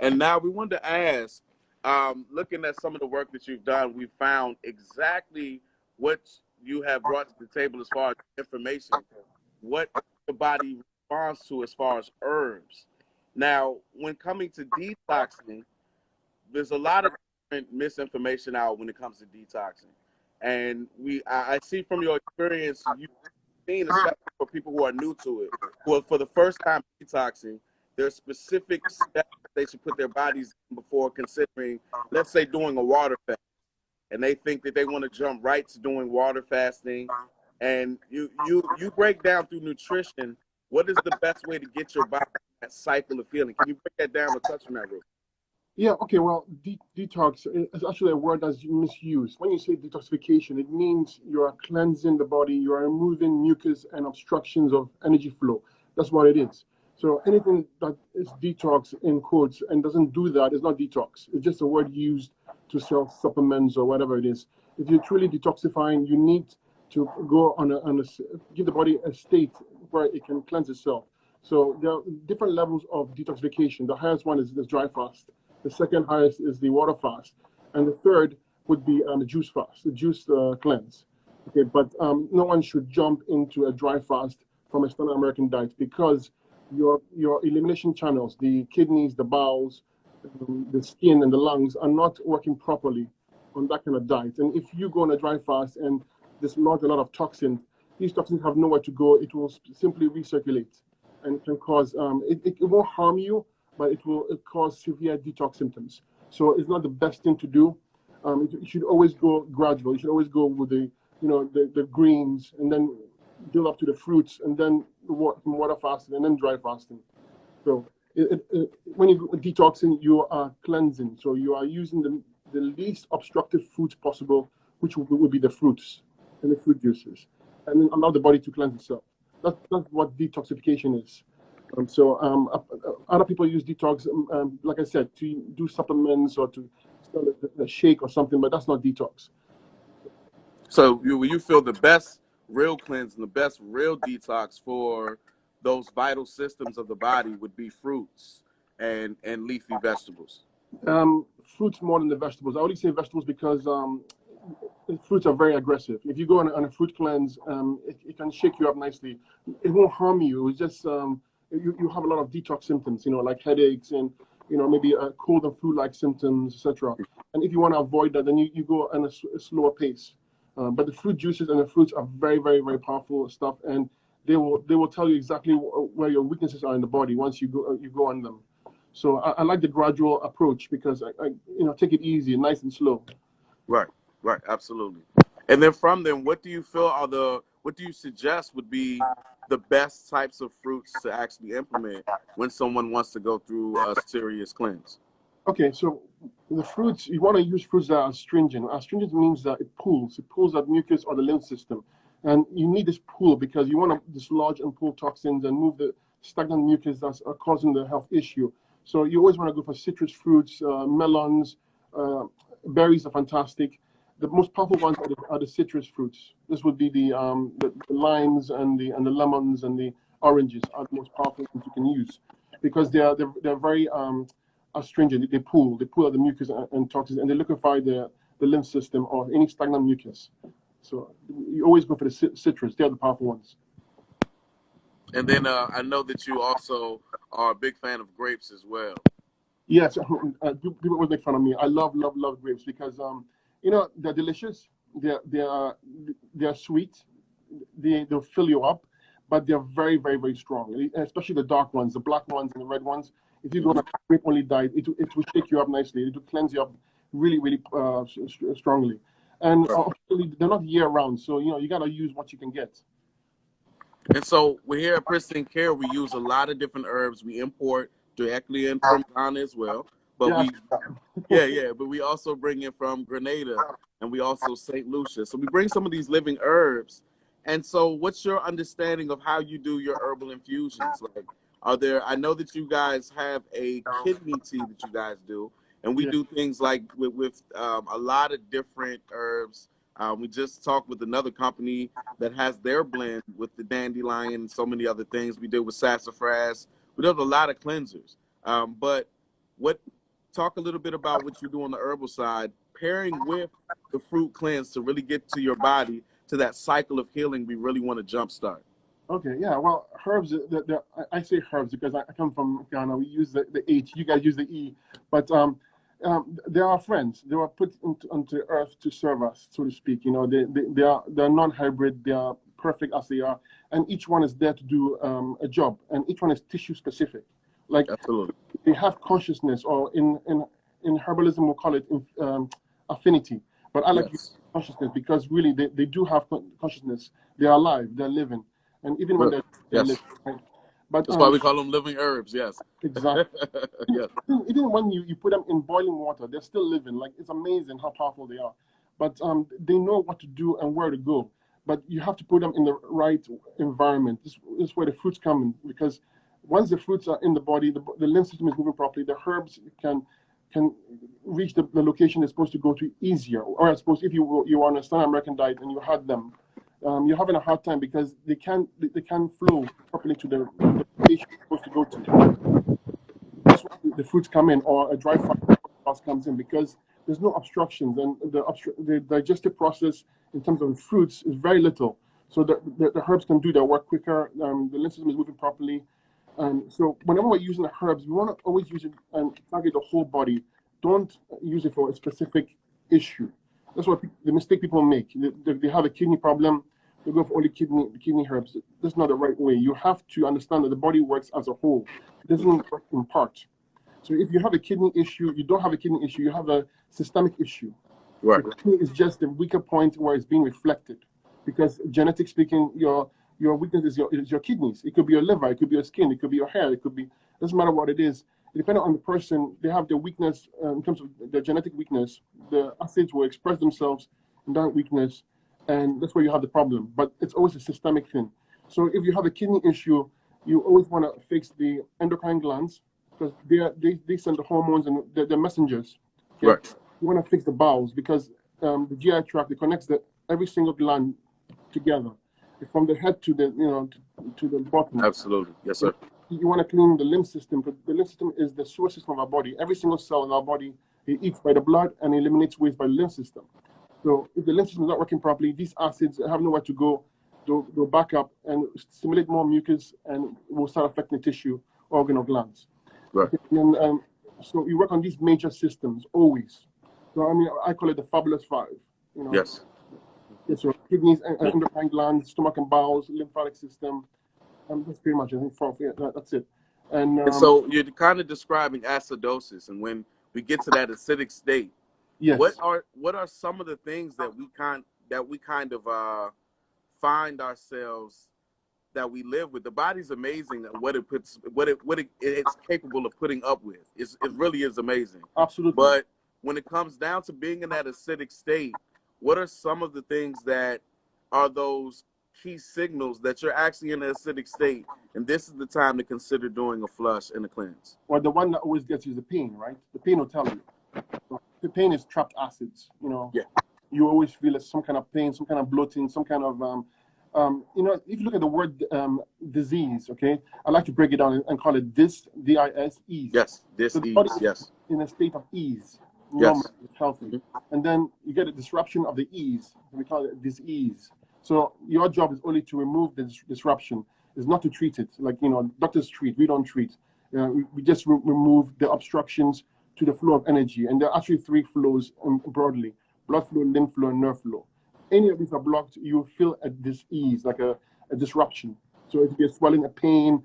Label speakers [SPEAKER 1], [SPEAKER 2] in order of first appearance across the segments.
[SPEAKER 1] And now we wanted to ask, looking at some of the work that you've done, we found exactly what you have brought to the table as far as information, what the body responds to as far as herbs. Now, when coming to detoxing, there's a lot of different misinformation out when it comes to detoxing. And I see from your experience, you've seen, especially for people who are new to it, who are for the first time detoxing, there's specific steps they should put their bodies in before considering, let's say, doing a water fast. And they think that they want to jump right to doing water fasting. And you break down through nutrition, what is the best way to get your body that cycle of healing? Can you break that down or touch on that real quick?
[SPEAKER 2] Yeah, okay, well, detox is actually a word that's misused. When you say detoxification, it means you are cleansing the body, you are removing mucus and obstructions of energy flow. That's what it is. So anything that is detox in quotes and doesn't do that is not detox. It's just a word used to sell supplements or whatever it is. If you're truly detoxifying, you need to go give the body a state where it can cleanse itself. So there are different levels of detoxification. The highest one is dry fast. The second highest is the water fast. And the third would be the juice fast, the juice cleanse. Okay, but no one should jump into a dry fast from a standard American diet because your elimination channels, the kidneys, the bowels, the skin, and the lungs are not working properly on that kind of diet. And if you go on a dry fast and there's not a lot of toxins, these toxins have nowhere to go. It will simply recirculate and can cause, it won't harm you, but it will cause severe detox symptoms. So it's not the best thing to do. You should always go gradual. You should always go with the greens and then build up to the fruits and then water fasting and then dry fasting. So when you go detoxing, you are cleansing. So you are using the least obstructive foods possible, which would be the fruits and the fruit juices, and then allow the body to cleanse itself. That's what detoxification is. Other people use detox, like I said, to do supplements or to start a shake or something, but that's not detox.
[SPEAKER 1] So you feel the best real cleanse and the best real detox for those vital systems of the body would be fruits and leafy vegetables?
[SPEAKER 2] Fruits more than the vegetables. I only say vegetables because fruits are very aggressive. If you go on a fruit cleanse, it can shake you up nicely. It won't harm you. It's just you have a lot of detox symptoms, like headaches and maybe cold and flu-like symptoms, etc. And if you want to avoid that, then you go on a slower pace. But the fruit juices and the fruits are very, very, very powerful stuff, and they will tell you exactly where your weaknesses are in the body once you go on them. So I like the gradual approach because I take it easy, nice and slow.
[SPEAKER 1] Right, absolutely. And then from them, what do you feel what do you suggest would be the best types of fruits to actually implement when someone wants to go through a serious cleanse?
[SPEAKER 2] Okay, so the fruits, you want to use fruits that are astringent. Astringent means that it pulls that mucus or the lymph system. And you need this pull because you want to dislodge and pull toxins and move the stagnant mucus that's causing the health issue. So you always want to go for citrus fruits, melons, berries are fantastic. The most powerful ones are the citrus fruits. This would be the limes and the lemons and the oranges are the most powerful ones you can use because they're very astringent. They pull out the mucus and toxins and they liquefy the lymph system or any stagnant mucus. So you always go for the citrus. They're the powerful ones.
[SPEAKER 1] And then I know that you also are a big fan of grapes as well.
[SPEAKER 2] Yes, people always make fun of me. I love grapes because they're delicious. They're sweet. They'll fill you up, but they're very, very, very strong. Especially the dark ones, the black ones and the red ones. If you go on a grape only diet, it will shake you up nicely. It will cleanse you up really, really strongly. And they're not year round, so you gotta use what you can get.
[SPEAKER 1] And so we're here at Pristine Care. We use a lot of different herbs. We import directly in from Ghana as well. But but we also bring in from Grenada and we also St. Lucia. So we bring some of these living herbs. And so what's your understanding of how you do your herbal infusions? Like, I know that you guys have a kidney tea that you guys do, and we do things like with a lot of different herbs. We just talked with another company that has their blend with the dandelion and so many other things. We did with sassafras. We did a lot of cleansers. But what talk a little bit about what you do on the herbal side, pairing with the fruit cleanse to really get to your body to that cycle of healing we really want to jumpstart.
[SPEAKER 2] Okay, yeah. Well, herbs. I say herbs because I come from Ghana. We use the H. You guys use the E. But they are friends. They were put onto earth to serve us, so to speak. You know, they're non-hybrid. They are perfect as they are, and each one is there to do a job, and each one is tissue specific. Like,
[SPEAKER 1] absolutely,
[SPEAKER 2] they have consciousness, or in herbalism we'll call it affinity. But I like to use consciousness because really they do have consciousness. They are alive. They're living. And even when they're living, right? But
[SPEAKER 1] that's why we call them living herbs. Yes,
[SPEAKER 2] exactly.
[SPEAKER 1] Yes.
[SPEAKER 2] Even when you put them in boiling water, they're still living. Like, it's amazing how powerful they are. But they know what to do and where to go. But you have to put them in the right environment. This is where the fruits come in, because once the fruits are in the body, the lymph system is moving properly. The herbs can reach the location they're supposed to go to easier. Or I suppose if you are on a standard American diet and you had them, you're having a hard time because they can't flow properly to the location you're supposed to go to. That's why the fruits come in, or a dry fast comes in, because there's no obstructions, and the digestive process in terms of the fruits is very little. So the herbs can do their work quicker. The lymph system is moving properly. So whenever we're using the herbs, we want to always use it and target the whole body. Don't use it for a specific issue. That's what the mistake people make. They have a kidney problem, they go for only kidney herbs. That's not the right way. You have to understand that the body works as a whole. It doesn't work in part. So if you have a kidney issue, you don't have a kidney issue, you have a systemic issue.
[SPEAKER 1] Right.
[SPEAKER 2] The kidney is just the weaker point where it's being reflected. Because genetic speaking, your weakness is your kidneys. It could be your liver, it could be your skin, it could be your hair, it could be, doesn't matter what it is. Depending on the person, they have their weakness in terms of their genetic weakness. The acids will express themselves in that weakness, and that's where you have the problem. But it's always a systemic thing. So if you have a kidney issue, you always want to fix the endocrine glands, because they send the hormones and they're messengers. Okay?
[SPEAKER 1] Right.
[SPEAKER 2] You want to fix the bowels, because the GI tract, it connects every single gland together, from the head to the bottom.
[SPEAKER 1] Absolutely, yes, sir.
[SPEAKER 2] You want to clean the lymph system, because the lymph system is the sewer system of our body. Every single cell in our body, it eats by the blood and eliminates waste by the lymph system. So if the lymph system is not working properly, these acids have nowhere to go. They'll back up and stimulate more mucus, and will start affecting the tissue, organ, or glands.
[SPEAKER 1] Right.
[SPEAKER 2] And so you work on these major systems always. So I mean, I call it the fabulous five. You know.
[SPEAKER 1] Yes.
[SPEAKER 2] It's your kidneys, endocrine glands, stomach and bowels, lymphatic system. That's pretty much, I think, that's it. And
[SPEAKER 1] so you're kind of describing acidosis, and when we get to that acidic state,
[SPEAKER 2] yes.
[SPEAKER 1] What are some of the things that we kind of find ourselves that we live with? The body's amazing at what it's capable of putting up with. It really is amazing.
[SPEAKER 2] Absolutely.
[SPEAKER 1] But when it comes down to being in that acidic state, what are some of the things that are those key signals that you're actually in an acidic state, and this is the time to consider doing a flush and a cleanse?
[SPEAKER 2] Well, the one that always gets you is the pain, right? The pain will tell you. The pain is trapped acids, you know.
[SPEAKER 1] Yeah.
[SPEAKER 2] You always feel some kind of pain, some kind of bloating, some kind of, you know, if you look at the word disease, okay, I like to break it down and call it dis, ease.
[SPEAKER 1] Yes, dis-ease, yes.
[SPEAKER 2] In a state of ease.
[SPEAKER 1] Yes.
[SPEAKER 2] It's healthy. Mm-hmm. And then you get a disruption of the ease. We call it dis-ease. So your job is only to remove the disruption. It's not to treat it. Like, you know, doctors treat, we don't treat. We just remove the obstructions to the flow of energy. And there are actually three flows broadly: blood flow, lymph flow, and nerve flow. Any of these are blocked, you feel a dis-ease, like a disruption. So if you get swelling, a pain,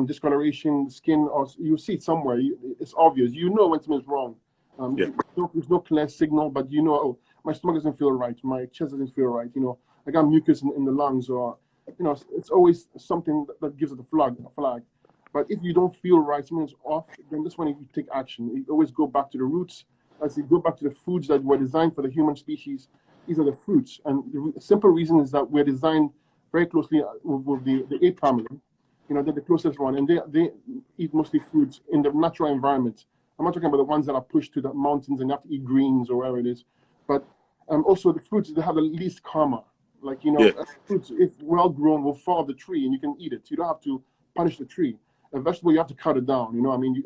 [SPEAKER 2] discoloration, skin, or you see it somewhere, it's obvious. You know when something's wrong. There's no clear signal, but you know, oh, my stomach doesn't feel right, my chest doesn't feel right, you know, I got mucus in the lungs, or, you know, it's always something that gives it a flag. But if you don't feel right, something's off, then this one you take action. You always go back to the roots. As you go back to the foods that were designed for the human species, these are the fruits. And the simple reason is that we're designed very closely with the ape family. You know, they're the closest one, and they eat mostly fruits in the natural environment. I'm not talking about the ones that are pushed to the mountains and you have to eat greens or whatever it is. But also the fruits that have the least karma. Like, you know, fruits, if well grown, will fall off the tree and you can eat it. You don't have to punish the tree. A vegetable, you have to cut it down. You know, I mean,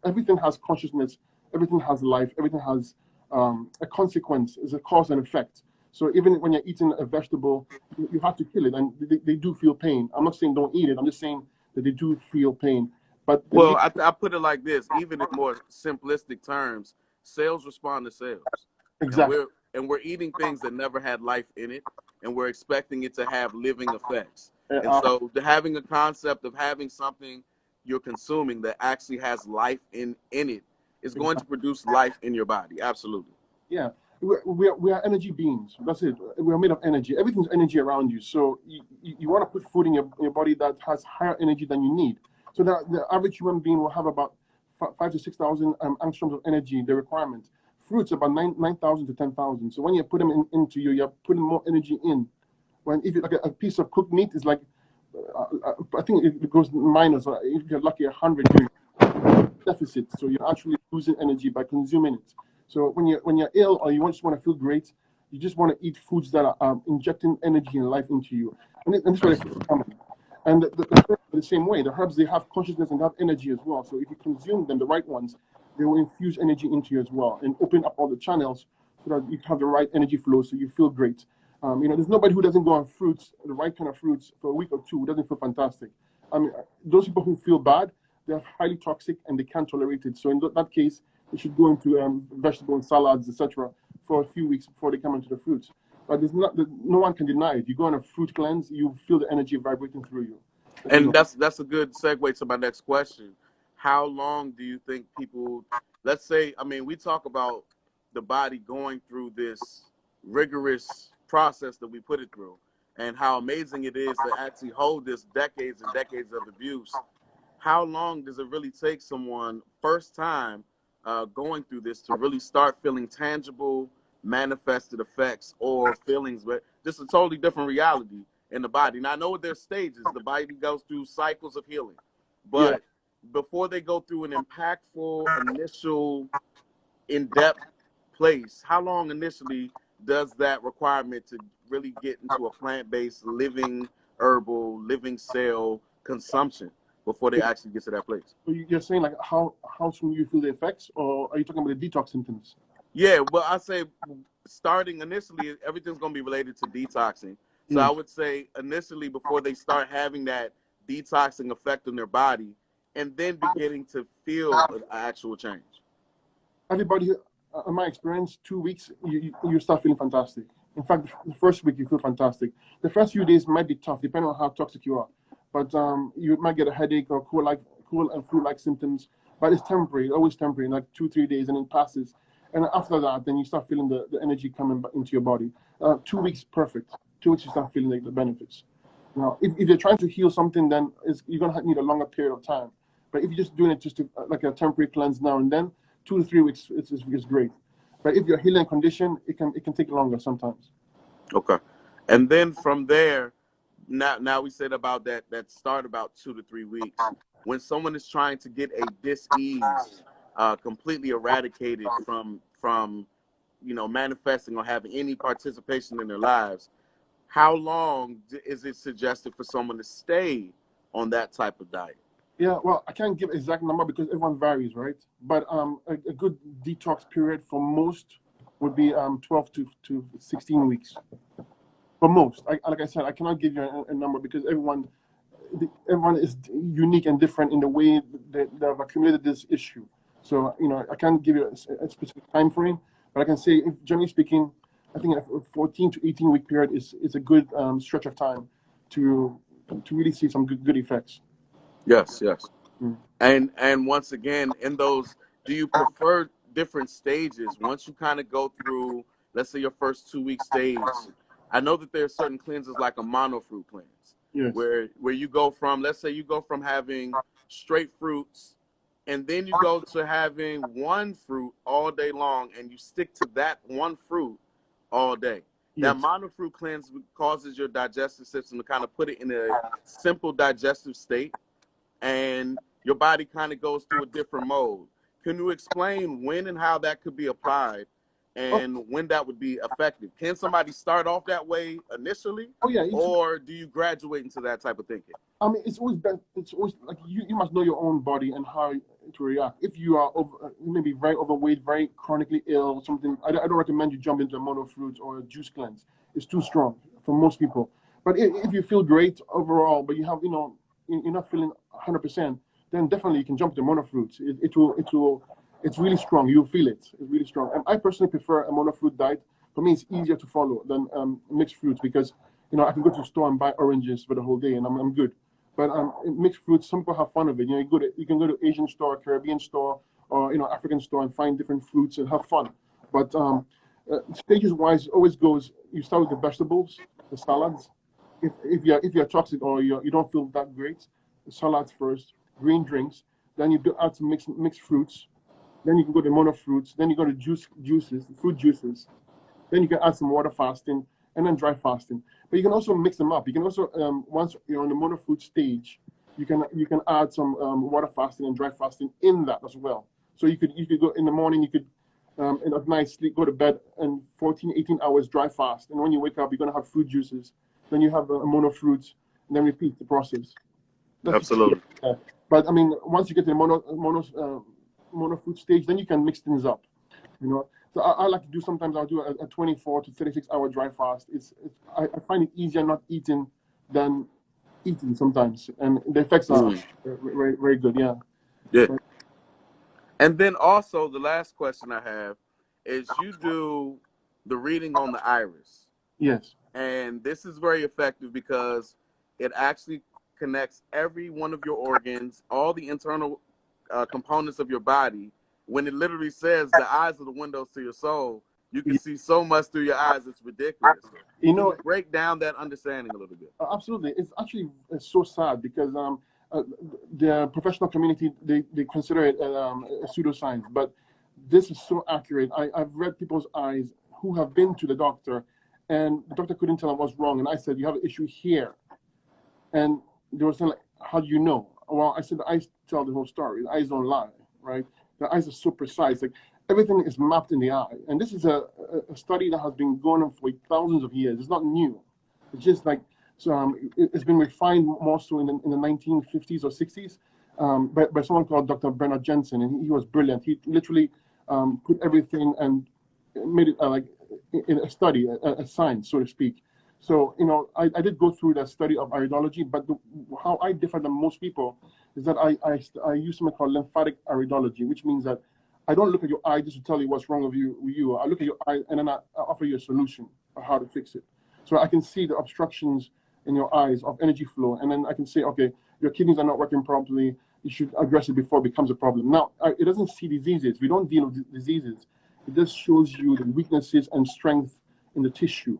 [SPEAKER 2] everything has consciousness everything has life, everything has a consequence, is a cause and effect. So even when you're eating a vegetable, you have to kill it, and they do feel pain. I'm not saying don't eat it. I'm just saying that they do feel pain. But
[SPEAKER 1] Well, I put it like this, even in more simplistic terms, cells respond to cells. And
[SPEAKER 2] exactly.
[SPEAKER 1] we're eating things that never had life in it, and we're expecting it to have living effects. And
[SPEAKER 2] Uh,
[SPEAKER 1] so having a concept of having something you're consuming that actually has life in it is going to produce life in your body. Absolutely.
[SPEAKER 2] Yeah, we are energy beings. That's it. We are made of energy. Everything's energy around you. So you want to put food in your body that has higher energy than you need. So that the average human being will have about 5 to 6,000 angstroms of energy, the requirement. Fruits about 9,000 to 10,000. So when you put them into you, you're putting more energy in. When if you like a piece of cooked meat is like, I think it goes minus. If you're lucky, 100, you're deficit. So you're actually losing energy by consuming it. So when you're ill or you just want to feel great, you just want to eat foods that are injecting energy and life into you. And this is what it's coming. And the herbs are the same way. The herbs, they have consciousness and have energy as well. So if you consume them, the right ones, they will infuse energy into you as well and open up all the channels so that you have the right energy flow so you feel great. There's nobody who doesn't go on fruits, the right kind of fruits, for a week or two who doesn't feel fantastic. Those people who feel bad, they're highly toxic and they can't tolerate it. So in that case, they should go into vegetable and salads, etc., for a few weeks before they come into the fruits. But no one can deny it. You go on a fruit cleanse, you feel the energy vibrating through you.
[SPEAKER 1] And that's a good segue to my next question. How long do you think people, let's say, I mean, we talk about the body going through this rigorous process that we put it through, and how amazing it is to actually hold this decades and decades of abuse. How long does it really take someone first time going through this to really start feeling tangible manifested effects or feelings, but just a totally different reality in the body? Now I know there's stages, the body goes through cycles of healing,
[SPEAKER 2] Yeah.
[SPEAKER 1] but before they go through an impactful initial in-depth place, how long initially does that requirement to really get into a plant-based living herbal living cell consumption before they actually get to that place?
[SPEAKER 2] So you're saying like how soon you feel the effects, or are you talking about the detox symptoms?
[SPEAKER 1] Yeah, well, I say starting initially, everything's going to be related to detoxing. So I
[SPEAKER 2] Yes.
[SPEAKER 1] would say initially, before they start having that detoxing effect on their body, and then beginning to feel an actual change.
[SPEAKER 2] Everybody, in my experience, 2 weeks, you start feeling fantastic. In fact, the first week you feel fantastic. The first few days might be tough, depending on how toxic you are. But you might get a headache or cool and flu-like symptoms. But it's temporary, always temporary, like 2 3 days, and it passes. And after that, then you start feeling the energy coming back into your body. 2 weeks, perfect. 2 weeks, you start feeling like the benefits. Now, if you're trying to heal something, then you're gonna need a longer period of time. But if you're just doing it just to, like a temporary cleanse now and then, 2 to 3 weeks is great. But if you're healing condition, it can take longer sometimes.
[SPEAKER 1] Okay, and then from there, now we said about that start about 2 to 3 weeks. When someone is trying to get a dis-ease completely eradicated from manifesting or having any participation in their lives, how long is it suggested for someone to stay on that type of diet?
[SPEAKER 2] Yeah, well, I can't give exact number because everyone varies, right? But a good detox period for most would be 12 to 16 weeks. For most, like I said, I cannot give you a number because everyone is unique and different in the way that they have accumulated this issue. So I can't give you a specific time frame, but I can say, generally speaking, I think a 14 to 18 week period is a good stretch of time to really see some good effects.
[SPEAKER 1] Yes, yes.
[SPEAKER 2] Mm.
[SPEAKER 1] And once again, in those, do you prefer different stages? Once you kind of go through, let's say your first 2 week stage, I know that there are certain cleanses like a monofruit cleanse,
[SPEAKER 2] Yes.
[SPEAKER 1] where you go from, let's say you go from having straight fruits, and then you go to having one fruit all day long, and you stick to that one fruit all day. That
[SPEAKER 2] Yes.
[SPEAKER 1] monofruit cleanse causes your digestive system to kind of put it in a simple digestive state, and your body kind of goes through a different mode. Can you explain when and how that could be applied
[SPEAKER 2] Oh,
[SPEAKER 1] and when that would be effective? Can somebody start off that way initially,
[SPEAKER 2] oh yeah.
[SPEAKER 1] or do you graduate into that type of thinking?
[SPEAKER 2] I mean, it's always best. It's always like you must know your own body and how to react. If you are maybe very overweight, very chronically ill, something, I don't recommend you jump into a Monofruit or a juice cleanse. It's too strong for most people. But if you feel great overall, but you have, you're not feeling 100%, then definitely you can jump to Monofruit. It's really strong. You'll feel it. It's really strong. And I personally prefer a Monofruit diet. For me, it's easier to follow than mixed fruits because, I can go to the store and buy oranges for the whole day and I'm good. But mixed fruits, some people have fun with it. You can go to Asian store, Caribbean store, or African store and find different fruits and have fun. But stages wise, it always goes. You start with the vegetables, the salads. If you're toxic or you don't feel that great, the salads first, green drinks. Then you add some mixed fruits. Then you can go to monofruits. Then you go to fruit juices. Then you can add some water fasting and then dry fasting. But you can also mix them up. You can also once you're on the monofruit stage, you can add some water fasting and dry fasting in that as well. So you could go in the morning. You could and at night sleep, go to bed, and 14, 18 hours dry fast. And when you wake up, you're gonna have fruit juices. Then you have a monofruit, and then repeat the process.
[SPEAKER 1] Absolutely.
[SPEAKER 2] But I mean, once you get to the monofruit stage, then you can mix things up. So I like to do, sometimes I'll do a 24 to 36 hour dry fast. I find it easier not eating than eating sometimes, and the effects are very, very good. Yeah.
[SPEAKER 1] Yeah. And then also the last question I have is, you do the reading on the iris.
[SPEAKER 2] Yes.
[SPEAKER 1] And this is very effective because it actually connects every one of your organs, all the internal components of your body. When it literally says the eyes are the windows to your soul, you can see so much through your eyes, it's ridiculous. Can you break down that understanding a little bit?
[SPEAKER 2] Absolutely. It's so sad because the professional community, they consider it a pseudoscience, but this is so accurate. I've read people's eyes who have been to the doctor, and the doctor couldn't tell them what's wrong. And I said, you have an issue here. And they were saying, like, how do you know? Well, I said, the eyes tell the whole story. The eyes don't lie, right? The eyes are so precise. Like, everything is mapped in the eye. And this is a study that has been going on for thousands of years. It's not new. It's just like, so it's been refined more so in the 1950s or 60s by someone called Dr. Bernard Jensen. And he was brilliant. He literally put everything and made it like in a study, a science, so to speak. So, I did go through the study of iridology, but how I differ than most people is that I use something called lymphatic iridology, which means that I don't look at your eye just to tell you what's wrong with you. I look at your eye and then I offer you a solution of how to fix it. So I can see the obstructions in your eyes of energy flow, and then I can say, okay, your kidneys are not working properly. You should address it before it becomes a problem. Now, it doesn't see diseases. We don't deal with diseases. It just shows you the weaknesses and strength in the tissue,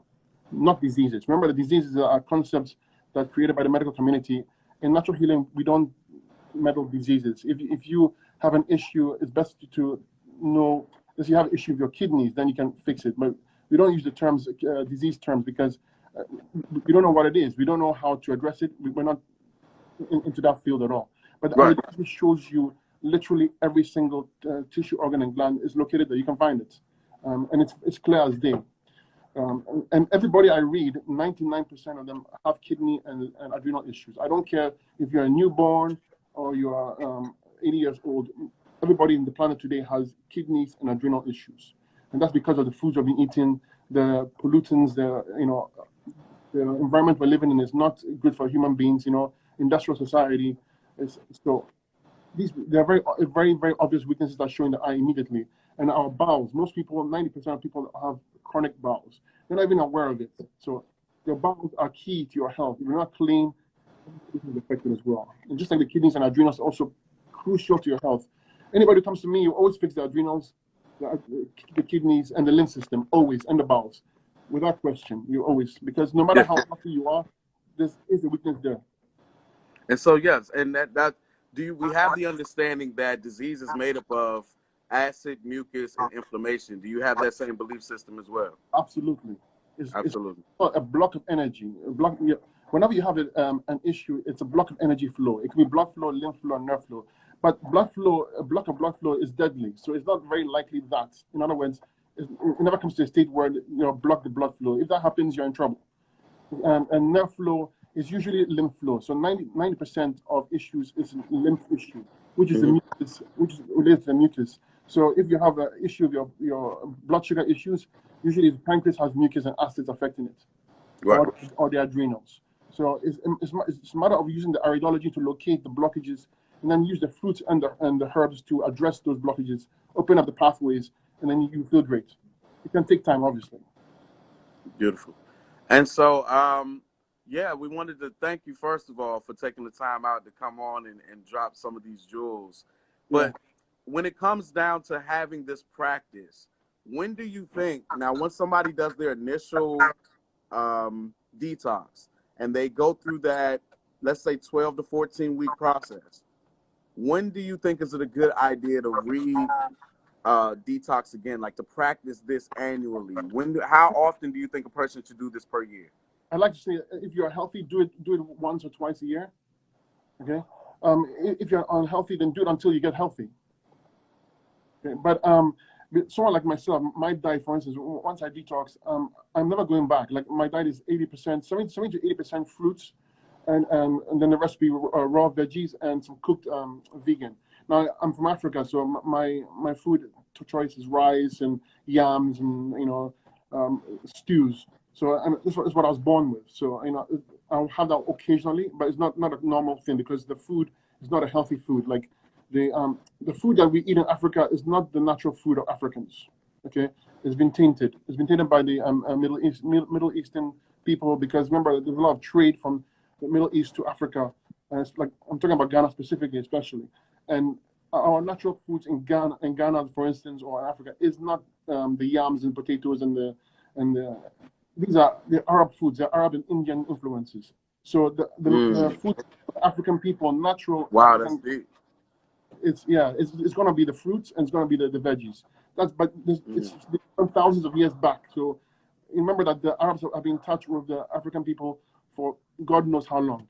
[SPEAKER 2] not diseases. Remember, the diseases are concepts that are created by the medical community. In natural healing, we don't meddle diseases. If you have an issue, it's best to know if you have an issue with your kidneys, then you can fix it. But we don't use the terms, disease terms, because we don't know what it is. We don't know how to address it. We're not into that field at all. But right. It shows you literally every single tissue, organ, and gland is located there. You can find it. And it's clear as day. And everybody I read, 99% of them have kidney and adrenal issues. I don't care if you're a newborn or you are 80 years old. Everybody in the planet today has kidneys and adrenal issues. And that's because of the foods we've been eating, the pollutants, the environment we're living in is not good for human beings. Industrial society so there are very, very obvious weaknesses that show in the eye immediately. And our bowels, most people, 90% of people have chronic bowels. They're not even aware of it. So your bowels are key to your health. If you're not clean, everything is affected as well. And just like the kidneys and adrenals are also crucial to your health. Anybody who comes to me, you always fix the adrenals, the kidneys, and the lymph system, always, and the bowels. Without question, you always, because no matter how healthy you are, there is a weakness there.
[SPEAKER 1] And so, yes, and we have the understanding that disease is made up of acid, mucus, and inflammation. Do you have that same belief system as well?
[SPEAKER 2] Absolutely.
[SPEAKER 1] Absolutely.
[SPEAKER 2] It's a block of energy. Whenever you have an issue, it's a block of energy flow. It can be blood flow, lymph flow, and nerve flow. But a block of blood flow is deadly. So it's not very likely that. In other words, it never comes to a state where block the blood flow. If that happens, you're in trouble. And nerve flow is usually lymph flow. So 90% of issues is lymph issue. which is the mucus, which is related to the mucus. So if you have an issue with your blood sugar issues, usually the pancreas has mucus and acids affecting it,
[SPEAKER 1] Right.
[SPEAKER 2] or the adrenals. So it's a matter of using the iridology to locate the blockages, and then use the fruits and the herbs to address those blockages, open up the pathways, and then you feel great. It can take time, obviously.
[SPEAKER 1] Beautiful. And so, yeah, we wanted to thank you, first of all, for taking the time out to come on and drop some of these jewels.
[SPEAKER 2] Yeah.
[SPEAKER 1] But when it comes down to having this practice, when do you think, now, once somebody does their initial detox and they go through that, let's say, 12 to 14-week process, when do you think is it a good idea to detox again, like to practice this annually? How often do you think a person should do this per year?
[SPEAKER 2] I like to say, if you're healthy, do it once or twice a year. Okay. If you're unhealthy, then do it until you get healthy. Okay. But someone like myself, my diet, for instance, once I detox, I'm never going back. Like my diet is 80%, 70 to 80% fruits, and then the rest be raw veggies and some cooked vegan. Now I'm from Africa, so my food choice is rice and yams and stews. So this is what I was born with. So I'll have that occasionally, but it's not a normal thing because the food is not a healthy food. Like the food that we eat in Africa is not the natural food of Africans. Okay, it's been tainted. It's been tainted by the Middle Eastern people because remember there's a lot of trade from the Middle East to Africa, and it's like I'm talking about Ghana specifically, especially. And our natural foods in Ghana, for instance, or Africa, is not the yams and potatoes and the these are the Arab foods, they're Arab and Indian influences. So the food of African people, natural
[SPEAKER 1] Wow, that's
[SPEAKER 2] African,
[SPEAKER 1] deep.
[SPEAKER 2] it's gonna be the fruits and it's gonna be the veggies. It's thousands of years back. So remember that the Arabs have been in touch with the African people for God knows how long.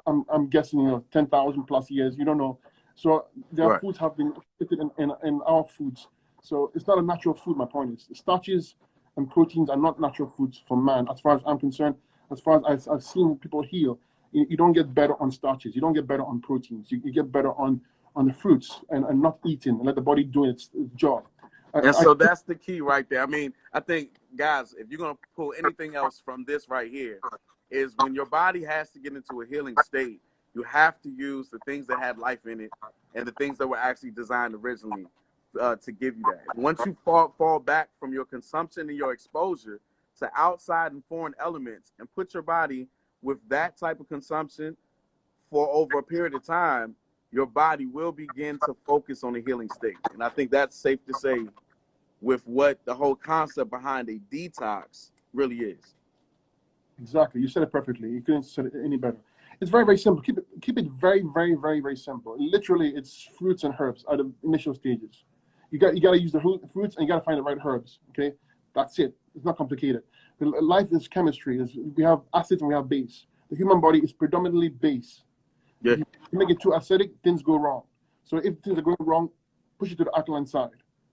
[SPEAKER 2] I'm guessing 10,000 plus years. You don't know. So their
[SPEAKER 1] Right.
[SPEAKER 2] foods have been fitted in our foods. So it's not a natural food. My point is, starches and proteins are not natural foods for man, as far as I'm concerned. As far as I've seen people heal, you don't get better on starches. You don't get better on proteins. You get better on the fruits and not eating and let the body do its job.
[SPEAKER 1] And so that's the key right there. I mean, I think, guys, if you're going to pull anything else from this right here, is when your body has to get into a healing state, you have to use the things that had life in it and the things that were actually designed originally to give you that. Once you fall back from your consumption and your exposure to outside and foreign elements and put your body with that type of consumption for over a period of time, your body will begin to focus on a healing state. And I think that's safe to say with what the whole concept behind a detox really is.
[SPEAKER 2] Exactly. You said it perfectly. You couldn't say it any better. It's very, very simple. Keep it very, very, very, very simple. Literally, it's fruits and herbs at the initial stages. You got to use the fruits and you got to find the right herbs. Okay, that's it. It's not complicated. Life is chemistry. We have acids and we have base. The human body is predominantly base.
[SPEAKER 1] Yeah.
[SPEAKER 2] If you make it too acidic, things go wrong. So if things are going wrong, push it to the alkaline side.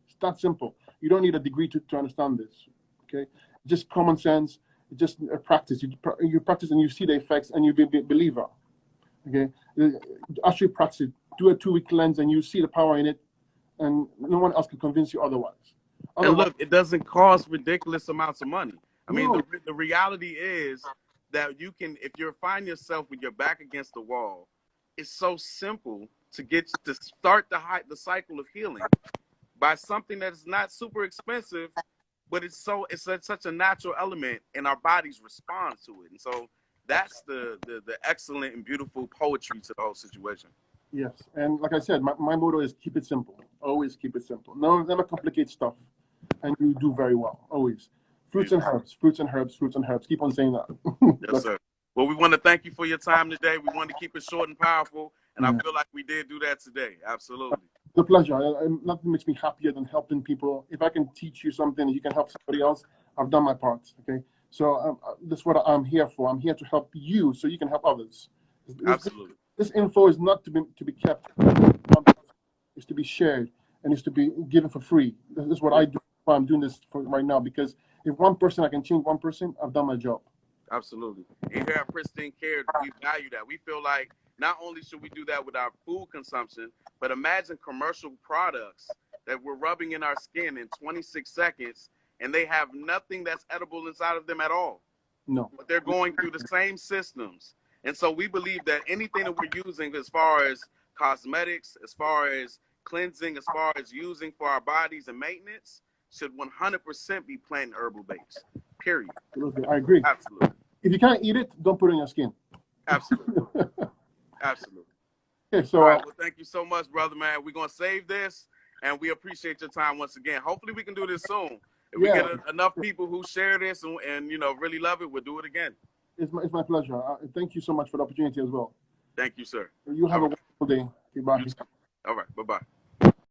[SPEAKER 2] It's that simple. You don't need a degree to understand this. Okay, just common sense. Just practice. You practice and you see the effects and you be a believer. Okay, actually practice it. Do a 2-week cleanse and you see the power in it, and no one else can convince you otherwise.
[SPEAKER 1] And look, it doesn't cost ridiculous amounts of money. I mean,
[SPEAKER 2] No.
[SPEAKER 1] the reality is that you can, if you find yourself with your back against the wall, it's so simple to start the cycle of healing by something that is not super expensive, but it's such a natural element, and our bodies respond to it. And so that's the excellent and beautiful poetry to the whole situation.
[SPEAKER 2] Yes, and like I said, my motto is keep it simple. Always keep it simple. No, never complicate stuff, and you do very well. Always. Fruits and herbs, fruits and herbs, fruits and herbs. Keep on saying that.
[SPEAKER 1] Yes, sir. Well, we want to thank you for your time today. We want to keep it short and powerful, and I feel like we did do that today. Absolutely.
[SPEAKER 2] It's a pleasure. Nothing makes me happier than helping people. If I can teach you something and you can help somebody else, I've done my part. Okay, so that's what I'm here for. I'm here to help you so you can help others.
[SPEAKER 1] Absolutely.
[SPEAKER 2] This info is not to be kept. It's to be shared and it's to be given for free. This is what I do. Why I'm doing this for right now, because if one person I can change one person, I've done my job.
[SPEAKER 1] Absolutely. And here at Pristine Care, we value that. We feel like not only should we do that with our food consumption, but imagine commercial products that we're rubbing in our skin in 26 seconds, and they have nothing that's edible inside of them at all.
[SPEAKER 2] No.
[SPEAKER 1] But they're going through the same systems. And so we believe that anything that we're using as far as cosmetics, as far as cleansing, as far as using for our bodies and maintenance, should 100% be plant and herbal based. Period.
[SPEAKER 2] Absolutely. I agree.
[SPEAKER 1] Absolutely.
[SPEAKER 2] If you can't eat it, don't put it on your skin.
[SPEAKER 1] Absolutely. Absolutely.
[SPEAKER 2] Okay, so
[SPEAKER 1] all right, well, thank you so much, brother, man. We're going to save this, and we appreciate your time once again. Hopefully we can do this soon. If we get enough people who share this and, you know, really love it, we'll do it again.
[SPEAKER 2] It's my pleasure. Thank you so much for the opportunity as well.
[SPEAKER 1] Thank you, sir.
[SPEAKER 2] You have a wonderful day. Okay, bye.
[SPEAKER 1] All right, bye-bye.